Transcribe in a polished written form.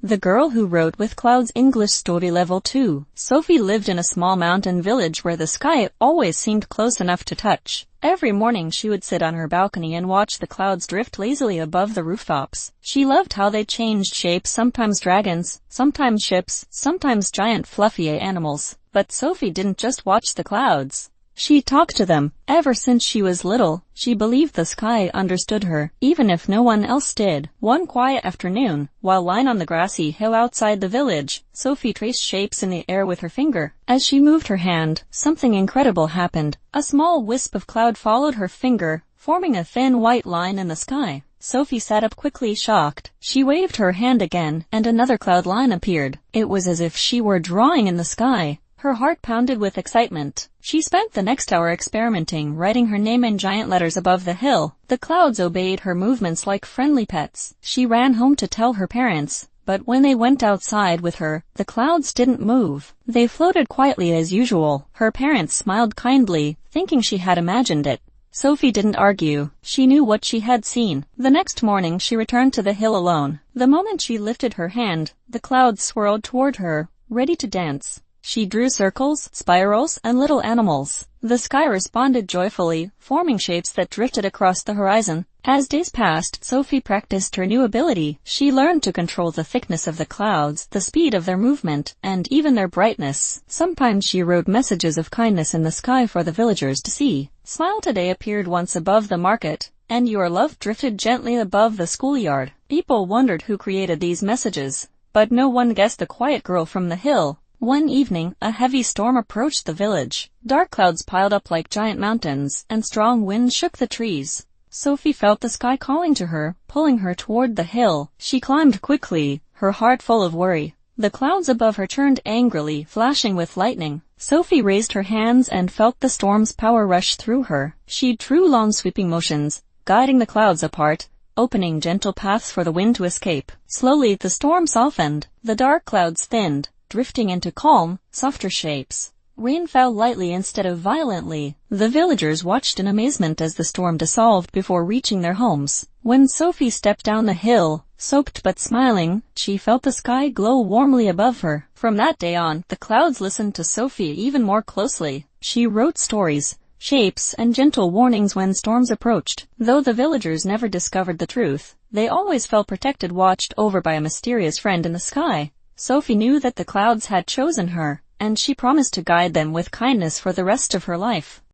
The Girl Who Wrote with Clouds English Story Level 2. Sophie lived in a small mountain village where the sky always seemed close enough to touch. Every morning she would sit on her balcony and watch the clouds drift lazily above the rooftops. She loved how they changed shape, sometimes dragons, sometimes ships, sometimes giant fluffy animals. But Sophie didn't just watch the clouds. She talked to them. Ever since she was little, she believed the sky understood her, even if no one else did. One quiet afternoon, while lying on the grassy hill outside the village, Sophie traced shapes in the air with her finger. As she moved her hand, something incredible happened. A small wisp of cloud followed her finger, forming a thin white line in the sky. Sophie sat up quickly, shocked. She waved her hand again, and another cloud line appeared. It was as if she were drawing in the sky. Her heart pounded with excitement. She spent the next hour experimenting, writing her name in giant letters above the hill. The clouds obeyed her movements like friendly pets. She ran home to tell her parents, but when they went outside with her, the clouds didn't move. They floated quietly as usual. Her parents smiled kindly, thinking she had imagined it. Sophie didn't argue. She knew what she had seen. The next morning she returned to the hill alone. The moment she lifted her hand, the clouds swirled toward her, ready to dance. She drew circles, spirals, and little animals. The sky responded joyfully, forming shapes that drifted across the horizon. As days passed, Sophie practiced her new ability. She learned to control the thickness of the clouds, the speed of their movement, and even their brightness. Sometimes she wrote messages of kindness in the sky for the villagers to see. Smile today appeared once above the market, and your love drifted gently above the schoolyard. People wondered who created these messages, but no one guessed the quiet girl from the hill. One evening, a heavy storm approached the village. Dark clouds piled up like giant mountains, and strong winds shook the trees. Sophie felt the sky calling to her, pulling her toward the hill. She climbed quickly, her heart full of worry. The clouds above her turned angrily, flashing with lightning. Sophie raised her hands and felt the storm's power rush through her. She drew long sweeping motions, guiding the clouds apart, opening gentle paths for the wind to escape. Slowly the storm softened. The dark clouds thinned, drifting into calm, softer shapes. Rain fell lightly instead of violently. The villagers watched in amazement as the storm dissolved before reaching their homes. When Sophie stepped down the hill, soaked but smiling, she felt the sky glow warmly above her. From that day on, the clouds listened to Sophie even more closely. She wrote stories, shapes, and gentle warnings when storms approached. Though the villagers never discovered the truth, they always felt protected, watched over by a mysterious friend in the sky. Sophie knew that the clouds had chosen her, and she promised to guide them with kindness for the rest of her life.